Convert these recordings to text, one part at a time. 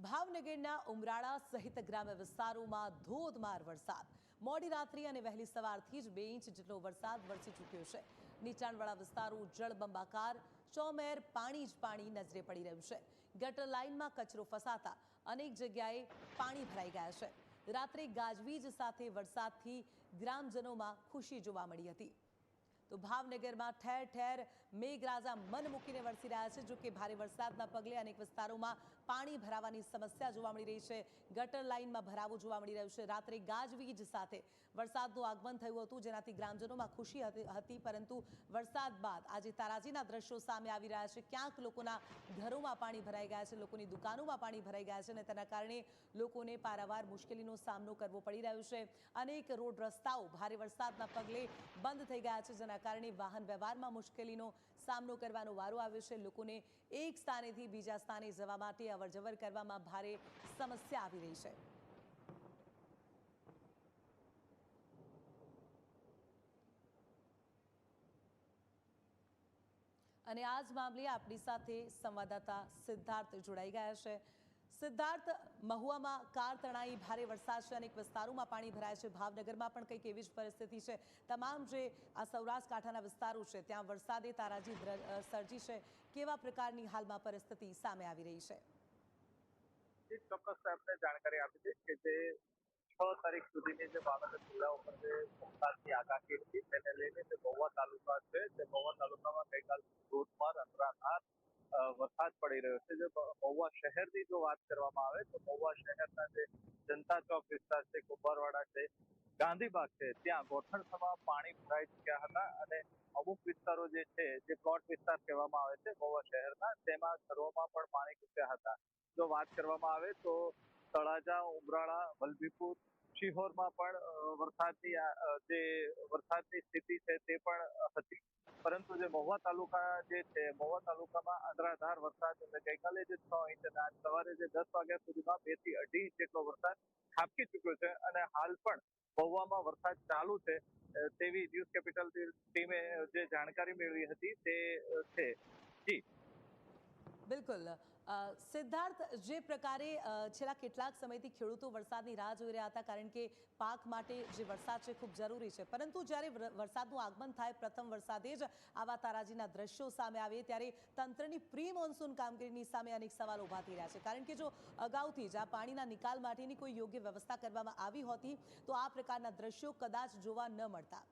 ભાવનગરના ઉમરાળા સહિત ગ્રામ્ય વિસ્તારોમાં ધોધમાર વરસાદ. મોડી રાત્રિ અને વહેલી સવારથી જ 2 ઇંચ જેટલો વરસાદ વરસી ચૂક્યો છે. નીચાણવાળા વિસ્તારો જળબંબાકાર, ચોમેર પાણી જ પાણી નજરે પડી રહ્યું છે. ગટર લાઇનમાં કચરો ફસાતા અનેક જગ્યાએ પાણી ભરાઈ ગયા છે. રાત્રે ગાજવીજ સાથે વરસાદથી ગ્રામજનોમાં ખુશી જોવા મળી હતી. તો ભાવનગરમાં ઠેર ઠેર મેઘરાજા મન મૂકીને વરસી રહ્યા છે. જો કે ભારે વરસાદના પગલે અનેક વિસ્તારોમાં પાણી ભરાવાની સમસ્યા જોવા મળી રહી છે. ગટર લાઇનમાં ભરાવો જોવા મળી રહ્યો છે. રાત્રે ગાજવીજ સાથે વરસાદનું આગમન થયું હતું, જેનાથી ગ્રામજનોમાં ખુશી હતી. પરંતુ વરસાદ બાદ આજે તારાજીના દ્રશ્યો સામે આવી રહ્યા છે. ક્યાંક લોકોના ઘરોમાં પાણી ભરાઈ ગયા છે, લોકોની દુકાનોમાં પાણી ભરાઈ ગયા છે અને તેના કારણે લોકોને પારાવાર મુશ્કેલીનો સામનો કરવો પડી રહ્યો છે. અનેક રોડ રસ્તાઓ ભારે વરસાદના પગલે બંધ થઈ ગયા છે, જેના કારણે વાહન વ્યવહારમાં મુશ્કેલીનો સામનો કરવાનો વારો આવ્યો છે. લોકોને એક સ્થાનેથી બીજા સ્થાને જવા માટે અવરજવર કરવામાં ભારે સમસ્યા આવી રહી છે. અને આ જ મામલે આપણી સાથે સંવાદદાતા સિદ્ધાર્થ જોડાઈ ગયા છે. સિદ્ધાર્થ, મહુવામાં કાર તણાઈ, ભારે વરસાદ છે, અનેક વિસ્તારોમાં પાણી ભરાય છે. ભાવનગરમાં પણ કંઈક એવી જ પરિસ્થિતિ છે. તમામ જે આ સૌરાષ્ટ્ર કાંઠાના વિસ્તારો છે ત્યાં વરસાદે તારાજી સર્જી છે. કેવા પ્રકારની હાલમાં પરિસ્થિતિ સામે આવી રહી છે? ચોક્કસ આપને જાણકારી આપી દઈશ કે જે 6 તારીખ સુધીની જે ભાવનગર જિલ્લા ઉપર જે વરસાદની આગાહી હતી તેને લઈને જે મહુવા તાલુકા છે તે મહુવા તાલુકામાં ગઈકાલ ધોધમાર અનરાધાર વરસાદ પડી રહ્યો છે. જો મહુવા શહેરની જો વાત કરવામાં આવે તો મહુવા શહેરના જે જનતા ચોક વિસ્તાર છે, કુંભારવાડા છે, ગાંધીબાગ છે, ત્યાં ગોઠણસમાં પાણી ભરાઈ ચૂક્યા હતા અને અમુક વિસ્તારો જે છે, જે પ્લોટ વિસ્તાર કહેવામાં આવે છે મહુવા શહેરના, તેમાં ઘરોમાં પણ પાણી ઘૂસ્યા હતા. જો વાત કરવામાં આવે તો તળાજા, ઉમરાળા, વલભીપુર, શિહોરમાં પણ વરસાદની સ્થિતિ છે તે પણ હતી. પરંતુ જે મહુવા તાલુકા જે છે, મહુવા તાલુકામાં અનરાધાર વરસાદ ગઈકાલે જે 6 ઇંચ અને આજ સવારે જે 10 વાગ્યા સુધીમાં 2 થી 2.5 ઇંચ જેટલો વરસાદ ખાબકી ચૂક્યો છે અને હાલ પણ મહુવામાં વરસાદ ચાલુ છે તેવી ન્યૂઝ કેપિટલ ટીમે જે જાણકારી મેળવી હતી તે છે. જી બિલકુલ. સિદ્ધાર્થ, જે પ્રકારે છેલ્લા કેટલાક સમયથી ખેડૂતો વરસાદની રાહ જોઈ રહ્યા હતા, કારણ કે પાક માટે જે વરસાદ છે ખૂબ જરૂરી છે, પરંતુ જ્યારે વરસાદનું આગમન થાય, પ્રથમ વરસાદે જ આવા તારાજીના દ્રશ્યો સામે આવે ત્યારે તંત્રની પ્રી મોન્સૂન કામગીરીની સામે અનેક સવાલો ઉભા થઈ રહ્યા છે. કારણ કે જો અગાઉથી જ આ પાણીના નિકાલ માટેની કોઈ યોગ્ય વ્યવસ્થા કરવામાં આવી હોતી તો આ પ્રકારના દ્રશ્યો કદાચ જોવા ન મળતા.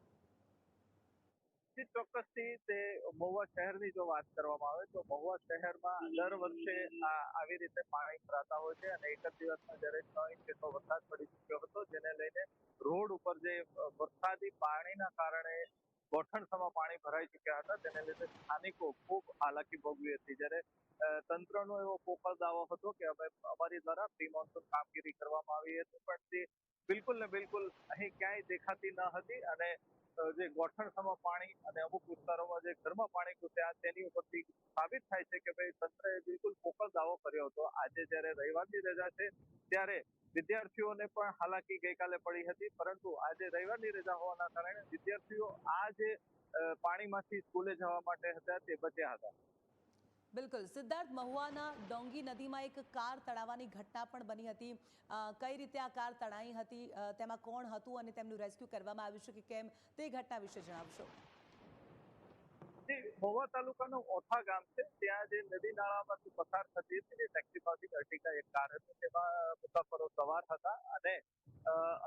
ચોક્કસથી તે મહુવા શહેરની જો વાત કરવામાં આવે તો મહુવા શહેરમાં દર વર્ષે આવી રીતે પાણી ભરાતા હોય છે અને એક જ દિવસમાં જ્યારે 6 ઇંચ જેટલો વરસાદ પડી ચૂક્યો હતો, જેને લઈને રોડ ઉપર જે વરસાદી પાણીના કારણે ગોઠણસમાં પાણી ભરાઈ ચૂક્યા હતા, તેને લીધે સ્થાનિકો ખૂબ હાલાકી ભોગવી હતી. જ્યારે તંત્રનો એવો પોકળ દાવો હતો કે અમારી દ્વારા પ્રી મોન્સૂન કામગીરી કરવામાં આવી હતી, પણ તે બિલકુલ ને બિલકુલ અહીં ક્યાંય દેખાતી ન હતી અને જે ગોઠણસમાં પાણી અને અમુક વિસ્તારોમાં જે ઘરમાં પાણી ઘૂસ્યા તેની ઉપરથી સાબિત થાય છે કે ભાઈ તંત્રએ બિલકુલ પોકળ દાવો કર્યો હતો. આજે જ્યારે રવિવારની રજા છે ત્યારે વિદ્યાર્થીઓને પણ હાલાકી ગઈકાલે પડી હતી, પરંતુ આજે રવિવારની રજા હોવાના કારણે વિદ્યાર્થીઓ આ જે પાણીમાંથી સ્કૂલે જવા માટે હતા તે બચ્યા હતા. બિલકુલ. સિદ્ધાર્થ, મહુવાના ડોંગી નદીમાં એક કાર તણાવવાની ઘટના પણ બની હતી. કઈ રીતે આ કાર તણાઈ હતી, તેમાં કોણ હતું અને તેમનું રેસ્ક્યુ કરવામાં આવ્યું છે કે કેમ, તે ઘટના વિશે જણાવશો. મહુવા તાલુકાનું ઓથા ગામ છે, ત્યાં જે નદી નાળામાંથી પસાર થતી હતી ટેક્સી માંથી અર્ટિગા એક કાર હતી, તેમાં મુસાફરો સવાર હતા અને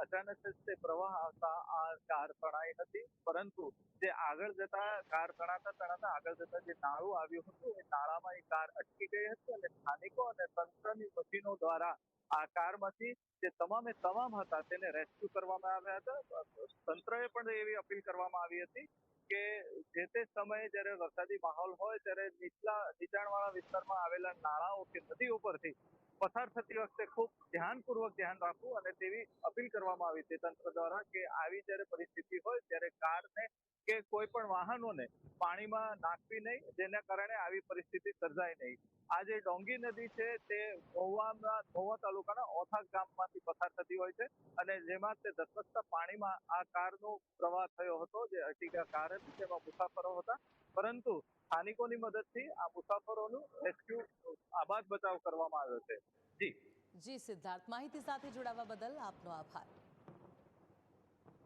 અચાનક જ તે પ્રવાહ આવતા આ કાર તણાઈ હતી. પરંતુ જે આગળ જતા કાર તણાતા આગળ જતા જે નાળું આવ્યું હતું એ નાળામાં એ કાર અટકી ગઈ હતી અને સ્થાનિકો અને તંત્રની મશીનો દ્વારા આ કારમાંથી જે તમામ હતા તેને રેસ્ક્યુ કરવામાં આવ્યા હતા. તંત્રએ પણ એવી અપીલ કરવામાં આવી હતી કે જે તે સમયે જ્યારે વરસાદી માહોલ હોય ત્યારે નીચાણવાળા વિસ્તારમાં આવેલા નાળાઓ કે નદીઓ પરથી પસાર થતી વખતે ખૂબ ધ્યાનપૂર્વક ધ્યાન રાખવું અને તેવી અપીલ કરવામાં આવી હતી તંત્ર દ્વારા કે આવી જ્યારે પરિસ્થિતિ હોય ત્યારે કારને કે કોઈ પણ વાહનોને પાણીમાં નાખવી નહીં, જેના કારણે આવી પરિસ્થિતિ સર્જાય નહીં. આ જે ડોંગી નદી છે તે મહુવા તાલુકાના ઓથા ગામમાંથી પસાર થતી હોય છે અને જેમાં તે ધસમસતા પાણીમાં આ કારનો પ્રવાહ થયો હતો. જે અર્ટિગા કાર હતી તેમાં મુસાફરો હતા, પરંતુ સ્થાનિકોની મદદથી આ મુસાફરોનું રેસ્ક્યુ આબાદ બચાવ કરવામાં આવ્યો છે. જી જી સિદ્ધાર્થ, માહિતી સાથે જોડાવા બદલ આપનો આભાર.